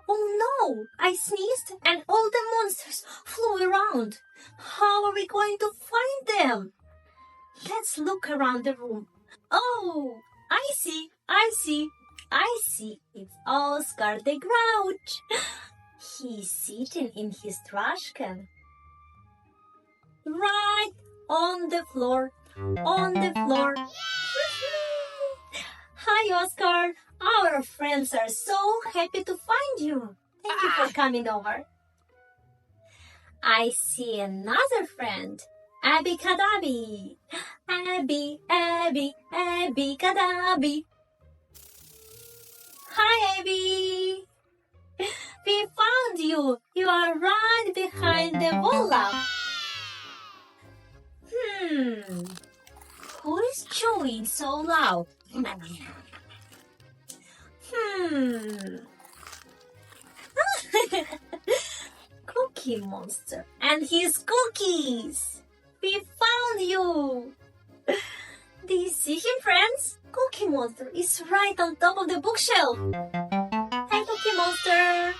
Oh no! I sneezed and all the monsters flew around. How are we going to find them? Let's look around the room. Oh, I see. It's Oscar the Grouch. He's sitting in his trash can. Right on the floor. Hi, Oscar. Our friends are so happy to find you. Thank you for coming over. I see another friend. Abby Cadaby. Abby Cadaby. Hi, Abby. We found you. You are right behind the wall. Who is chewing so loud? Cookie Monster and his cookies. We found you. Do you see him, friends? Cookie Monster is right on top of the bookshelf. Hi, Cookie Monster.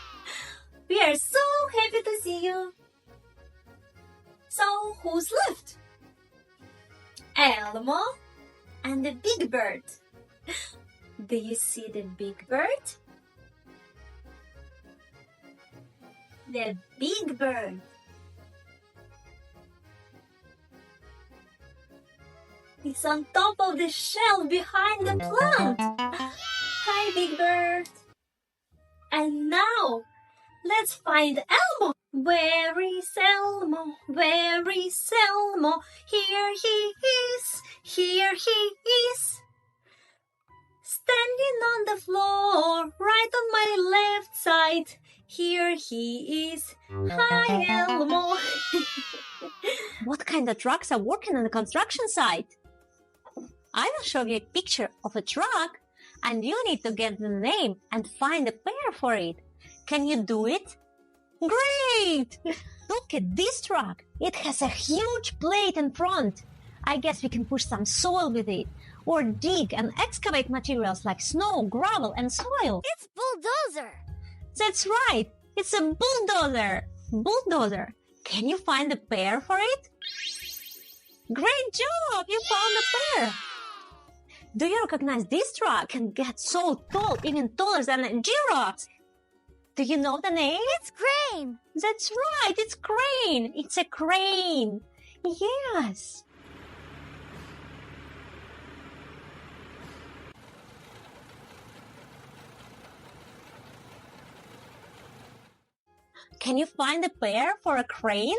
We are so happy to see you. So, who's left? Elmo and the big bird. Do you see the big bird? The big bird. It's on top of the shelf behind the plant. Hi, big bird. And now, let's find Elmo. Where is Elmo? Where is Elmo? Here he is. Here he is. Standing on the floor, right on my left side. Here he is. Hi, Elmo. What kind of trucks are working on the construction site? I will show you a picture of a truck, and you need to get the name and find a pair for it. Can you do it? Great! Look at this truck. It has a huge plate in front. I guess we can push some soil with it, or dig and excavate materials like snow, gravel, and soil. It's bulldozer. That's right. It's a bulldozer. Bulldozer. Can you find a pair for it? Great job! You found a pair. Do you recognize this truck? Can get so tall, even taller than a giraffe. Do you know the name? It's Crane. That's right. It's Crane. It's a crane. Yes. Can you find a pair for a crane?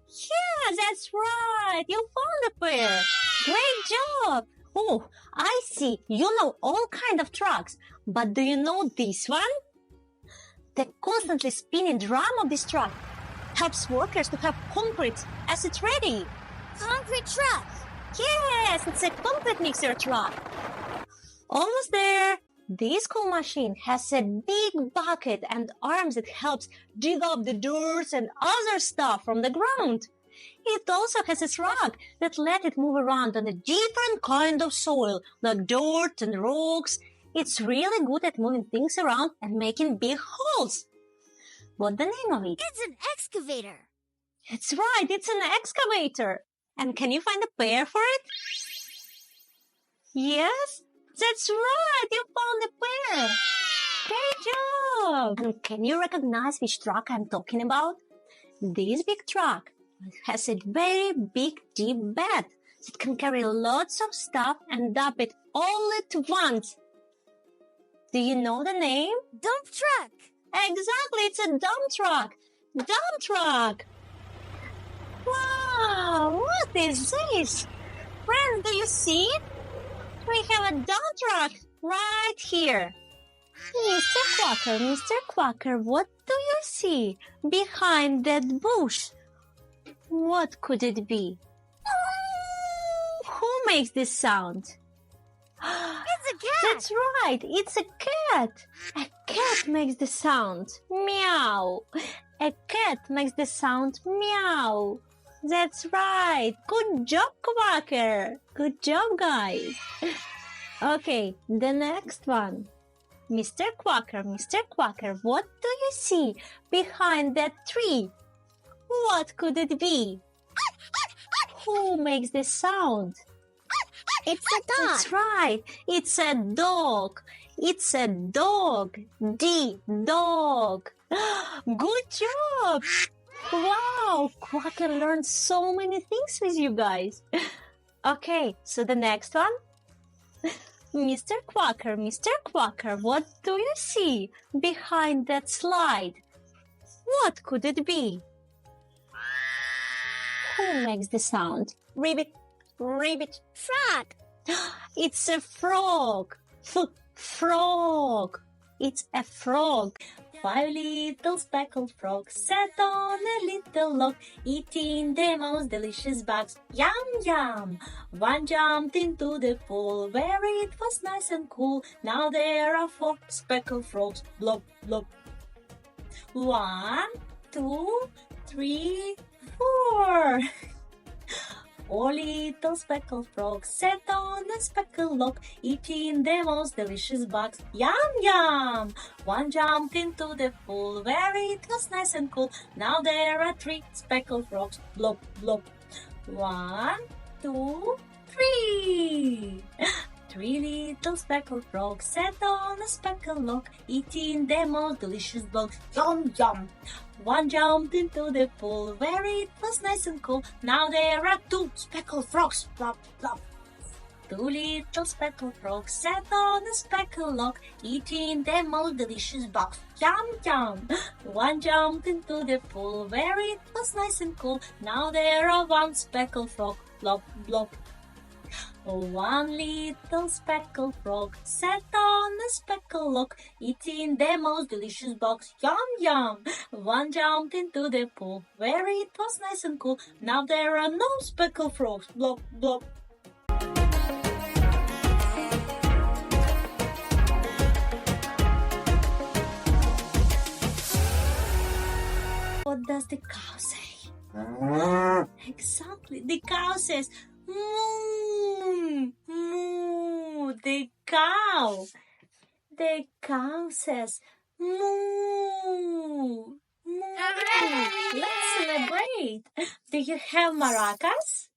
Yeah, that's right. You found a pair. Great job. Oh, I see. You know all kinds of trucks. But do you know this one? The constantly spinning drum of this truck helps workers to have concrete as it's ready. Concrete truck. Yes, it's a concrete mixer truck. Almost there. This cool machine has a big bucket and arms that helps dig up the dirt and other stuff from the ground. It also has a truck that let it move around on a different kind of soil, like dirt and rocks. It's really good at moving things around and making big holes. What's the name of it? It's an excavator. That's right, it's an excavator. And can you find a pair for it? Yes, that's right, you found a pair. Great job. And can you recognize which truck I'm talking about? This big truck has a very big, deep bed that can carry lots of stuff and dump it all at once. Do you know the name? Dump truck. Exactly, it's a dump truck. Dump truck. Wow, what is this? Friends, do you see it? We have a dump truck right here. Mr. Quacker, what do you see behind that bush? What could it be? Who makes this sound? It's a cat. That's right, it's a cat. A cat makes the sound meow. A cat makes the sound meow. That's right. Good job, Quacker. Good job, guys. Okay, the next one. Mr. Quacker, what do you see behind that tree? What could it be? Who makes this sound? It's a dog. That's right. It's a dog. It's a dog. The dog. Good job. Wow, Quacker learned so many things with you guys. Okay, so the next one. Mr. Quacker, what do you see behind that slide? What could it be? Who makes the sound? Ribbit, ribbit. Frog. It's a frog. Frog. It's a frog. 5 little speckled frogs sat on a little log, eating the most delicious bugs. Yum, yum! One jumped into the pool where it was nice and cool. Now there are 4 speckled frogs. Blop, blop. 1, 2, 3, 4. 4 little speckled frogs sat on a speckled log, eating the most delicious bugs. Yum, yum! One jumped into the pool where it was nice and cool. Now there are 3 speckled frogs. Blop, blop. 1, 2, 3. 3 little speckled frogs sat on a speckled log, eating the most delicious bugs. Yum, yum! One jumped into the pool where it was nice and cool. Now there are 2 speckled frogs. Plop, plop. 2 little speckled frogs sat on a speckled log, eating the most delicious bugs. Yum, yum! One jumped into the pool where it was nice and cool. Now there are 1 speckled frog. Plop, plop. 1 little speckled frog sat on a speckled log, eating the most delicious bugs. Yum, yum! One jumped into the pool where it was nice and cool. Now there are no speckled frogs. Blop, blop. What does the cow say? Exactly. The cow says, moo, moo. The cow. The cow says, moo, moo. Let's celebrate. Do you have maracas?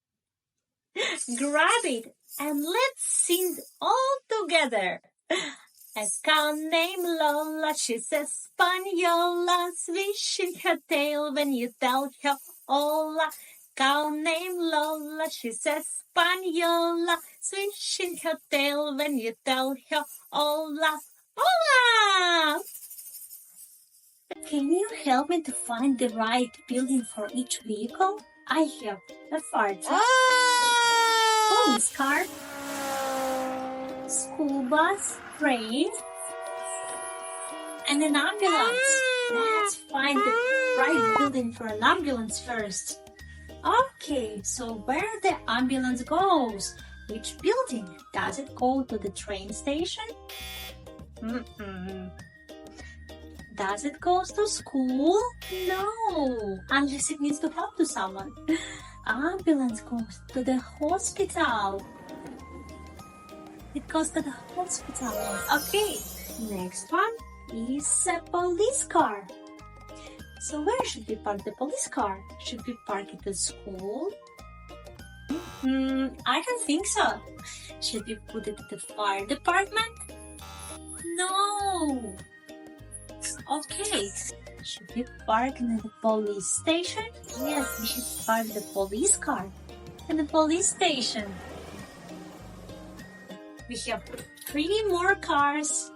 Grab it and let's sing all together. A cow named Lola, she says Spagnola, swishing her tail when you tell her hola. Cow named Lola, she says Spagnola, swishing her tail when you tell her hola. Hola! Can you help me to find the right building for each vehicle? I have a fire truck, police car, school bus, train, and an ambulance. Let's find the right building for an ambulance first. Okay, so where the ambulance goes? Which building? Does it go to the train station? Does it go to school? No, unless it needs to help to someone. Ambulance goes to the hospital. It goes to the hospital. Okay, next one is a police car. So where should we park the police car? Should we park it at school? I don't think so. Should we put it at the fire department? No. Okay. Should we park in the police station? Yes, we should park the police car in the police station. We have 3 more cars.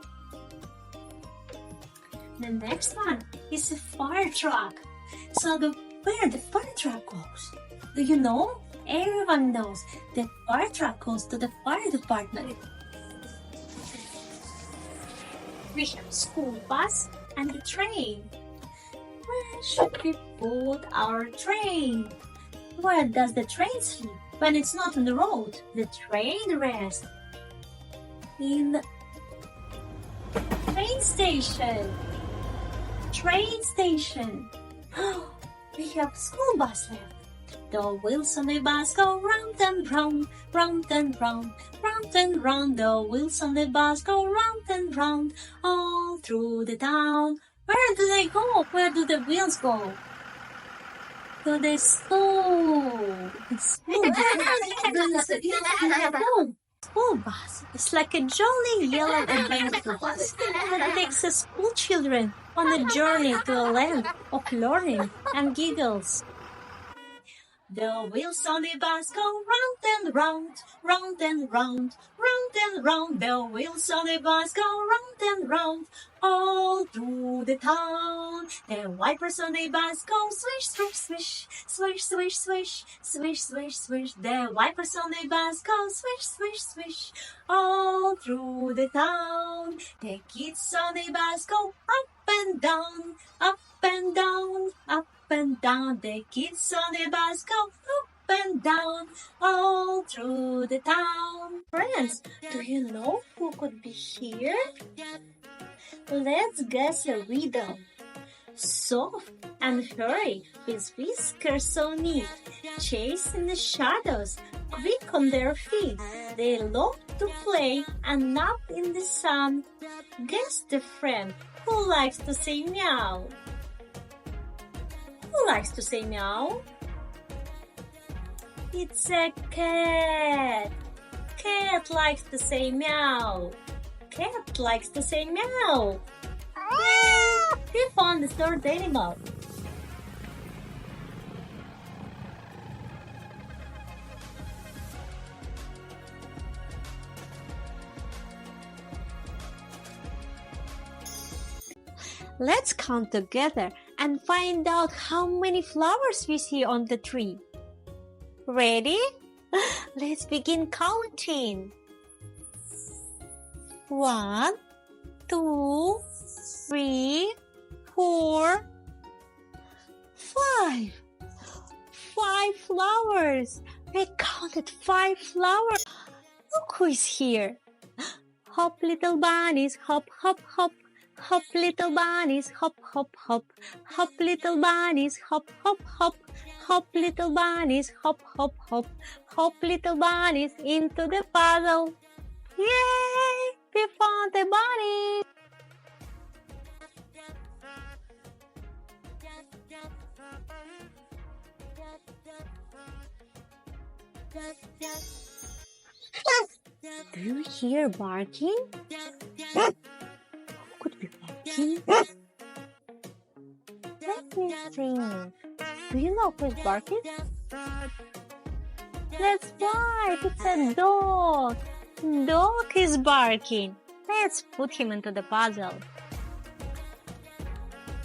The next one is a fire truck. So where the fire truck goes? Do you know? Everyone knows the fire truck goes to the fire department. We have school bus and the train. Where should we put our train? Where does the train sleep when it's not on the road? The train rests in the train station. Train station. We have school bus left. The wheels on the bus go round and round, round and round, round and round. The wheels on the bus go round and round, all through the town. Where do they go? Where do the wheels go? To the school. School bus is like a jolly yellow adventure bus that takes the school children on a journey to a land of learning and giggles. The wheels on the bus go round and round, round and round, round and round. The wheels on the bus go round and round, all through the town. The wipers on the bus go swish, swish, swish, swish, swish, swish, swish, swish, swish. The wipers on the bus go swish, swish, swish, all through the town. The kids on the bus go up and down, up and down, up and down. The kids on the bus go up and down, all through the town. Friends, do you know who could be here? Let's guess a riddle. Soft and furry, with whiskers so neat, chase in the shadows, quick on their feet. They love to play and nap in the sun. Guess the friend who likes to say meow. Who likes to say meow? It's a cat. Cat likes to say meow. Cat likes to say meow. Yay! We found the third animal. Let's count together and find out how many flowers we see on the tree. Ready? Let's begin counting. 1, 2, 3, 4, 5. 5 flowers. We counted 5 flowers. Look who is here. Hop, little bunnies, hop, hop, hop. Hop, little bunnies, hop, hop, hop. Hop, little bunnies, hop, hop, hop. Hop, little bunnies, hop, hop, hop. Hop, little bunnies into the puzzle. Yay! We found the bunny! Do you hear barking? Could be barking. Let me think. Do you know who's barking? That's right, it's a dog. Dog is barking. Let's put him into the puzzle.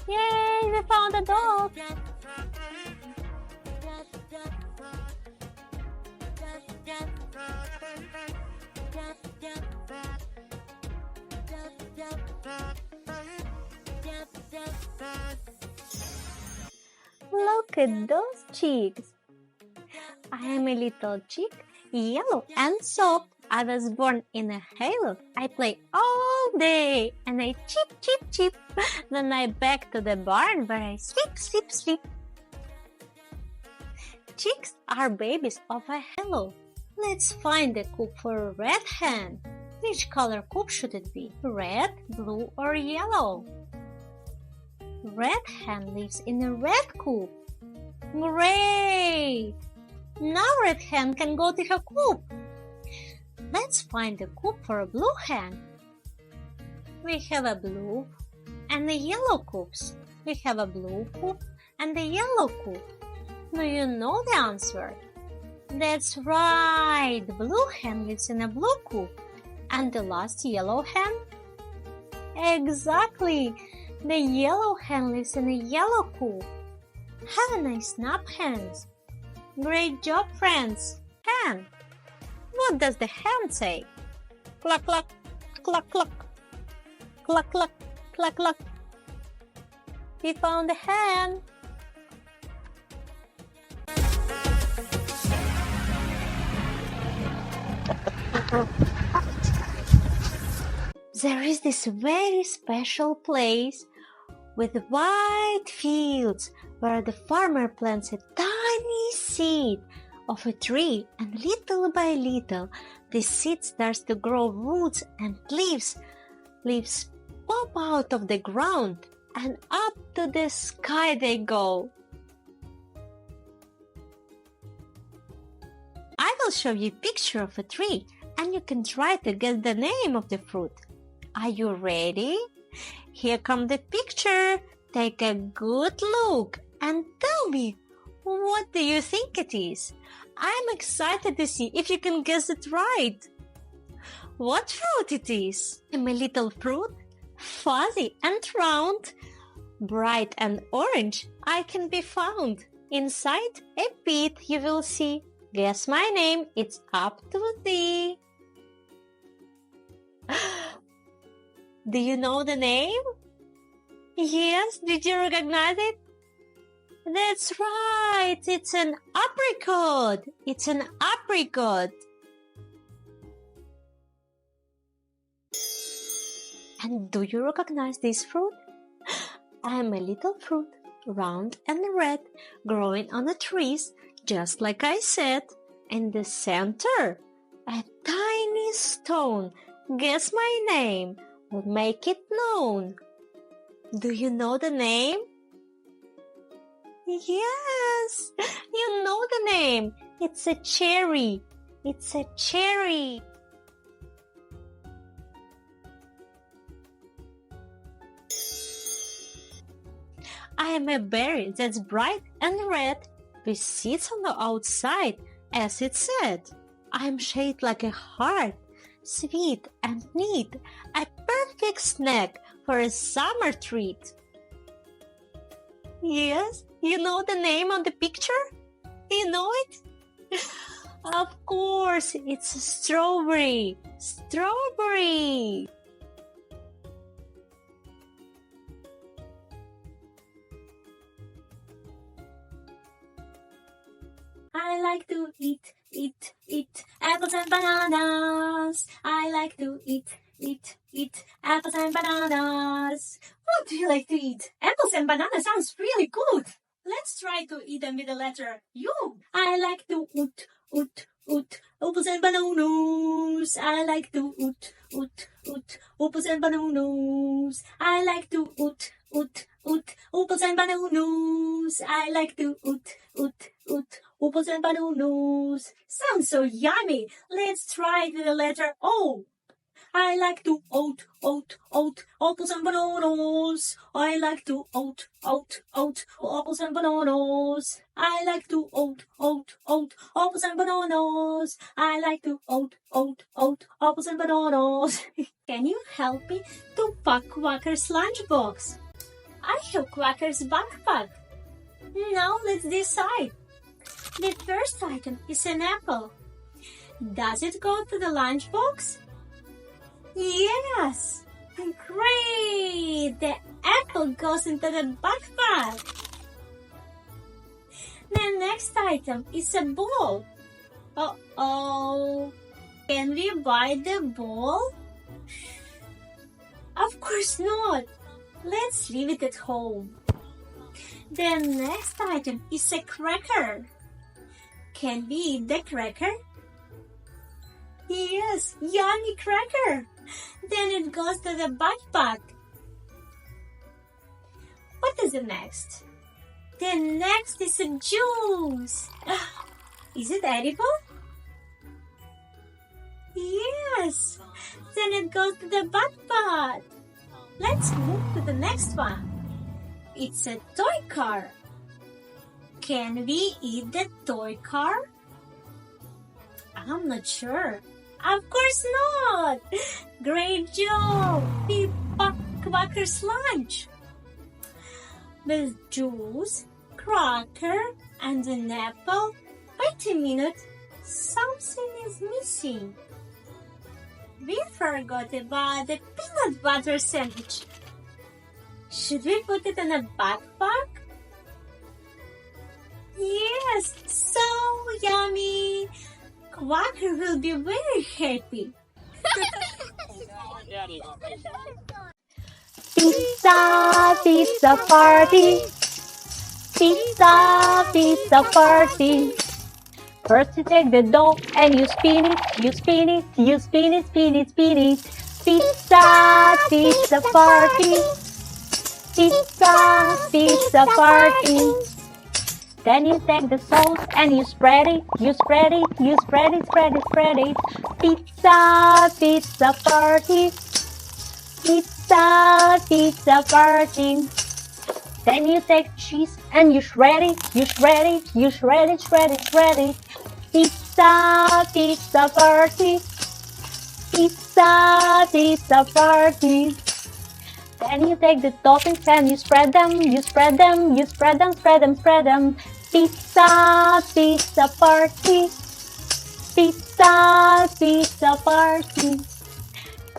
Yay, we found a dog. Look at those cheeks. I am a little chick, yellow and soft. I was born in a halo. I play all day and I chip, chip, chip. Then I back to the barn where I sleep, sleep, sleep. Chicks are babies of a halo. Let's find a coop for a red hen. Which color coop should it be? Red, blue, or yellow? Red hen lives in a red coop. Great! Now red hen can go to her coop. Let's find a coop for a blue hen. We have a blue and a yellow coops. We have a blue coop and a yellow coop. Do you know the answer? That's right! The blue hen lives in a blue coop. And the last yellow hen? Exactly! The yellow hen lives in a yellow coop. Have a nice nap, hens. Great job, friends. Hen. What does the hen say? Cluck, cluck, cluck, cluck. Cluck, cluck, cluck, cluck. We found the hen. There is this very special place with wide fields where the farmer plants a tiny seed of a tree, and little by little, the seed starts to grow roots and leaves. Leaves pop out of the ground, and up to the sky they go. I will show you a picture of a tree, and you can try to guess the name of the fruit. Are you ready? Here comes the picture. Take a good look and tell me, what do you think it is? I'm excited to see if you can guess it right. What fruit it is? A little fruit, fuzzy and round, bright and orange. I can be found. Inside a pit you will see. Guess my name, it's up to thee. Do you know the name? Yes, did you recognize it? That's right, it's an apricot. It's an apricot. And do you recognize this fruit? I'm a little fruit, round and red, growing on the trees, just like I said. In the center, a tiny stone. Guess my name. We'll make it known. Do you know the name? Yes, you know the name. It's a cherry. It's a cherry. I am a berry that's bright and red, with seeds on the outside, as it said. I am shaped like a heart, sweet and neat, a perfect snack for a summer treat. Yes, you know the name on the picture? You know it? Of course, it's a strawberry. Strawberry. I like to eat apples and bananas. I like to eat apples and bananas. What do you like to eat? Apples and bananas sounds really good. Let's try to eat them with the letter U. I like to oot apples and bananas. I like to oot apples and bananas. I like to oot apples and bananas. I like to oot apples and bananas. Sounds so yummy. Let's try with the letter O. I like to oat apples and bananas. I like to oat apples and bananas. I like to oat apples and bananas. I like to oat apples and bananas. Can you help me to pack Quacker's lunchbox? I have Quacker's backpack. Now let's decide. The first item is an apple. Does it go to the lunchbox? Yes! Great! The apple goes into the backpack. The next item is a ball. Uh-oh. Can we buy the ball? Of course not. Let's leave it at home. The next item is a cracker. Can we eat the cracker? Yes, yummy cracker. Then it goes to the backpack. What is the next? The next is a juice. Is it edible? Yes. Then it goes to the backpack. Let's move to the next one. It's a toy car. Can we eat the toy car? I'm not sure. Of course not! Great job! We packed Quacker's lunch. With juice, cracker, and an apple. Wait a minute. Something is missing. We forgot about the peanut butter sandwich. Should we put it in a backpack? Yes, so yummy! Quacker will be very happy. Pizza, pizza party. Pizza, pizza party. First you take the dough and you spin it, you spin it, you spin it, spin it, spin it. Pizza, pizza party. Pizza, pizza party. Then you take the sauce and you spread it, you spread it, you spread it, spread it, spread it. Pizza, pizza party. Pizza, pizza party. Then you take cheese and you shred it, you shred it, you shred it, shred it, shred it. Pizza, pizza party. Pizza, pizza party. Then you take the toppings and you spread them, you spread them, you spread them, spread them, spread them. Pizza, pizza party. Pizza, pizza party.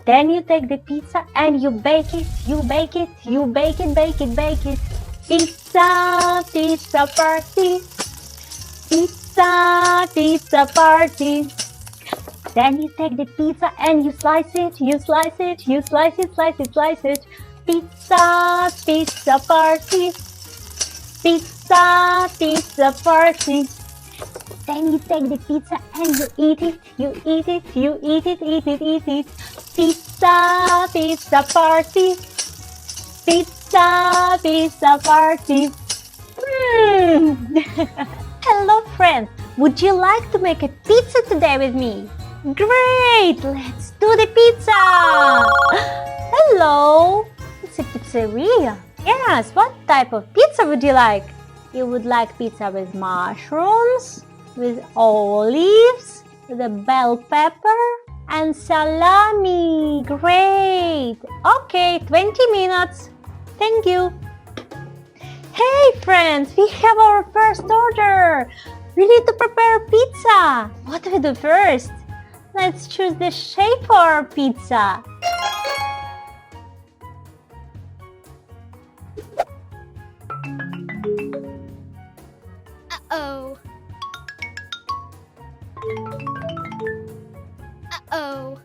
Then you take the pizza and you bake it, you bake it, you bake it, bake it, bake it. Pizza, pizza party. Pizza, pizza party. Then you take the pizza and you slice it, you slice it, you slice it, slice it, slice it. Pizza, pizza party. Pizza, pizza party. Then you take the pizza and you eat it, you eat it, you eat it, eat it, eat it. Pizza, pizza party. Pizza, pizza party. Hello friends, would you like to make a pizza today with me? Great, let's do the pizza. Hello, it's a pizzeria. Yes, what type of pizza would you like? You would like pizza with mushrooms, with olives, with a bell pepper and salami. Great. Okay, 20 minutes. Thank you. Hey friends, we have our first order. We need to prepare pizza. What do we do first? Let's choose the shape for our pizza. Uh-oh. Uh-oh.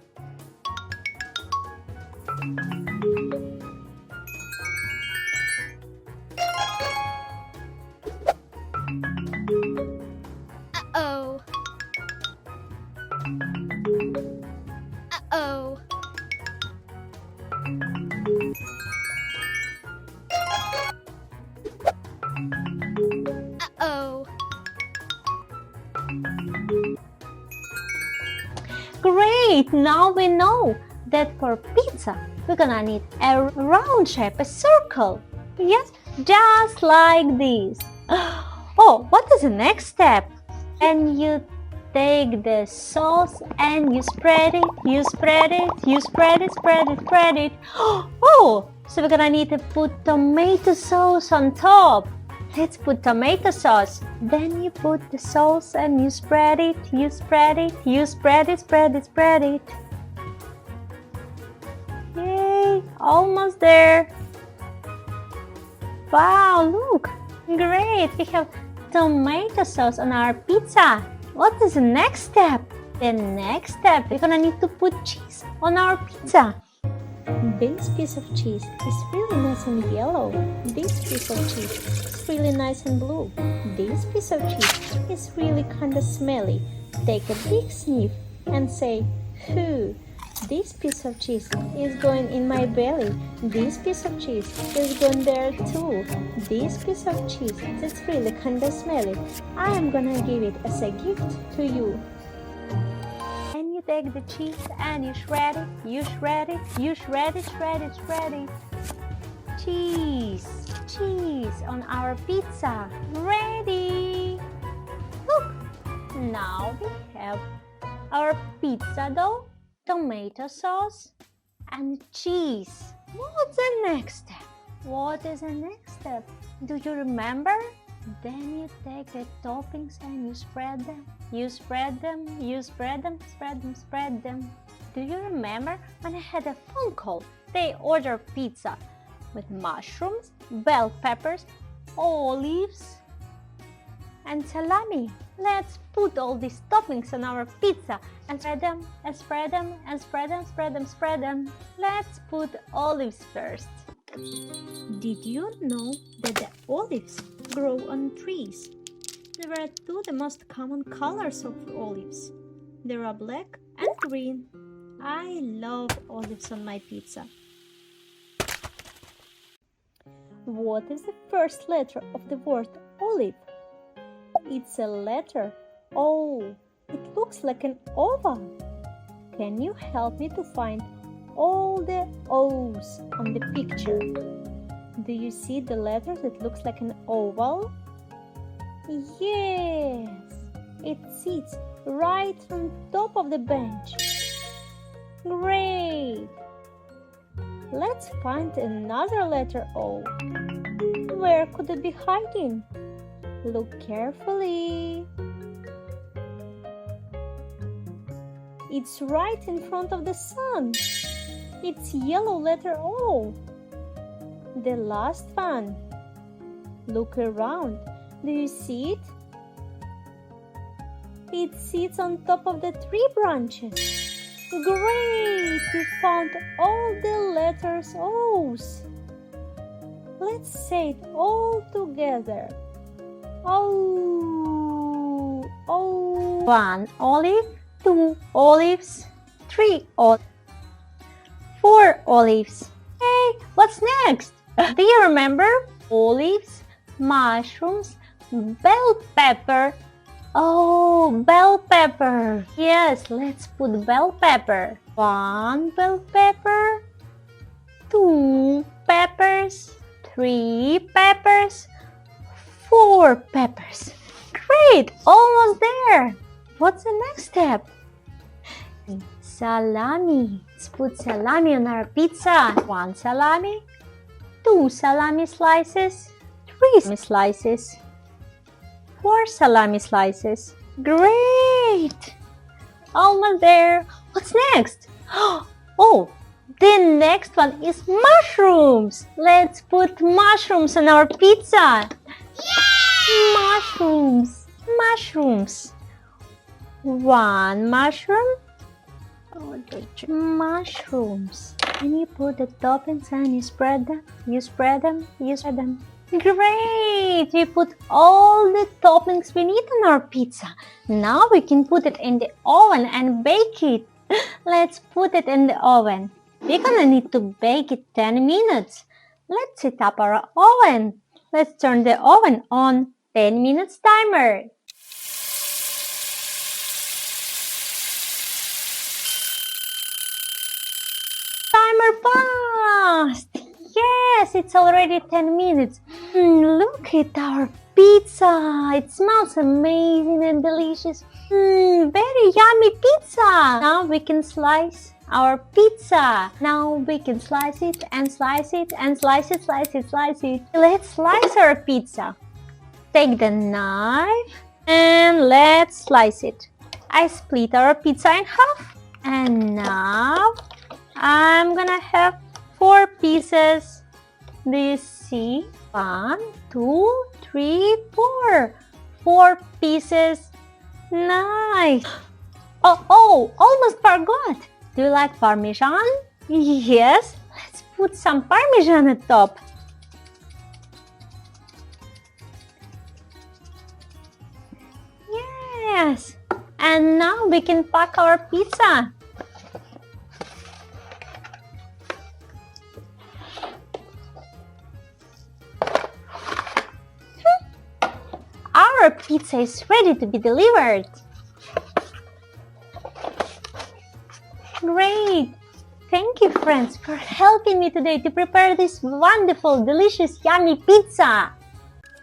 Uh-oh. Uh-oh. Uh-oh. Great! Now we know that for pizza, we're gonna need a round shape, a circle. Yes, just like this. Oh, what is the next step? And you take the sauce and you spread it, you spread it, you spread it, spread it, spread it. Oh, so we're gonna need to put tomato sauce on top. Let's put tomato sauce. Then you put the sauce and you spread it, you spread it, you spread it, spread it, spread it. Yay, almost there. Wow, look, great, we have tomato sauce on our pizza. What is the next step? The next step, we're gonna need to put cheese on our pizza. This piece of cheese is really nice and yellow. This piece of cheese is really nice and blue. This piece of cheese is really kinda smelly. Take a big sniff and say, "Hoo." This piece of cheese is going in my belly. This piece of cheese is going there too. This piece of cheese is really kinda smelly. I am gonna give it as a gift to you. And you take the cheese and you shred it, you shred it, you shred it, shred it, shred it. Cheese, cheese on our pizza. Ready! Look, now we have our pizza dough, tomato sauce, and cheese. What's the next step? What is the next step? Do you remember? Then you take the toppings and you spread them. You spread them, you spread them, spread them, spread them. Do you remember when I had a phone call? They ordered pizza with mushrooms, bell peppers, olives, and salami. Let's put all these toppings on our pizza and spread them, and spread them, and spread them, spread them, spread them. Let's put olives first. Did you know that the olives grow on trees? There are two the most common colors of olives. There are black and green. I love olives on my pizza. What is the first letter of the word olive? It's a letter O. It looks like an oval. Can you help me to find all the O's on the picture? Do you see the letters? It looks like an oval. Yes, it sits right on top of the bench. Great! Let's find another letter O. Where could it be hiding? Look carefully. It's right in front of the sun. It's yellow letter O. The last one. Look around. Do you see it? It sits on top of the tree branches. Great! We found all the letters O's. Let's say it all together. O, O. 1 olive, 2 olives, 3 olives, 4 olives. Hey, what's next? Do you remember? Olives, mushrooms, bell pepper. Oh, bell pepper. Yes, let's put bell pepper. 1 bell pepper, 2 peppers, 3 peppers, 4 peppers. Great, almost there. What's the next step? Salami. Let's put salami on our pizza. 1 salami, 2 salami slices, 3 salami slices, 4 salami slices. Great! Almost there. What's next? Oh, the next one is mushrooms. Let's put mushrooms on our pizza. Yay! Mushrooms. Mushrooms. 1 mushroom. Mushrooms. And you put the toppings and you spread them. You spread them. You spread them. Great! We put all the toppings we need on our pizza. Now we can put it in the oven and bake it. Let's put it in the oven. We're gonna need to bake it 10 minutes. Let's set up our oven. Let's turn the oven on. 10 minutes timer. Timer passed. Yes, it's already 10 minutes. Look at our pizza. It smells amazing and delicious. Very yummy pizza. Now we can slice our pizza. Now we can slice it and slice it and slice it, slice it, slice it. Let's slice our pizza. Take the knife and let's slice it. I split our pizza in half. And now I'm gonna have 4 pieces. Do you see? 1, 2, 3, 4. 4 pieces. Nice. Oh, almost forgot. Do you like Parmesan? Yes. Let's put some Parmesan on top. Yes. And now we can pack our pizza. Our pizza is ready to be delivered. Great! Thank you, friends, for helping me today to prepare this wonderful, delicious, yummy pizza.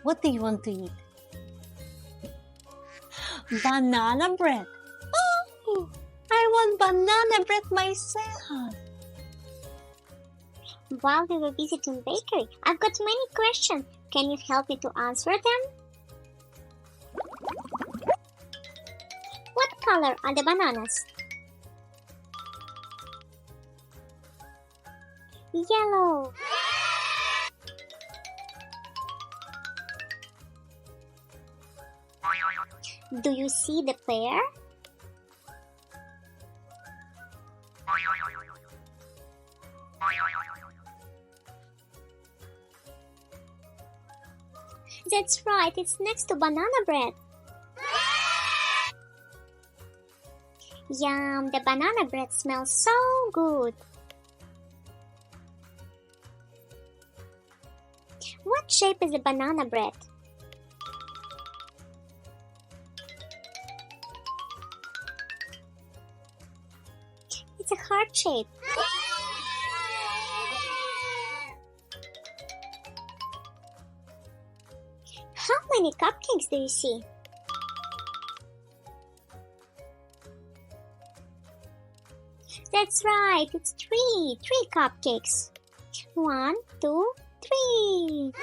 What do you want to eat? Banana bread. Oh, I want banana bread myself. While we were visiting bakery, I've got many questions. Can you help me to answer them? What color are the bananas? Yellow. Do you see the pear? That's right, it's next to banana bread. Yum, the banana bread smells so good. What shape is the banana bread? It's a heart shape. How many cupcakes do you see? That's right, it's three cupcakes. 1, 2, 3.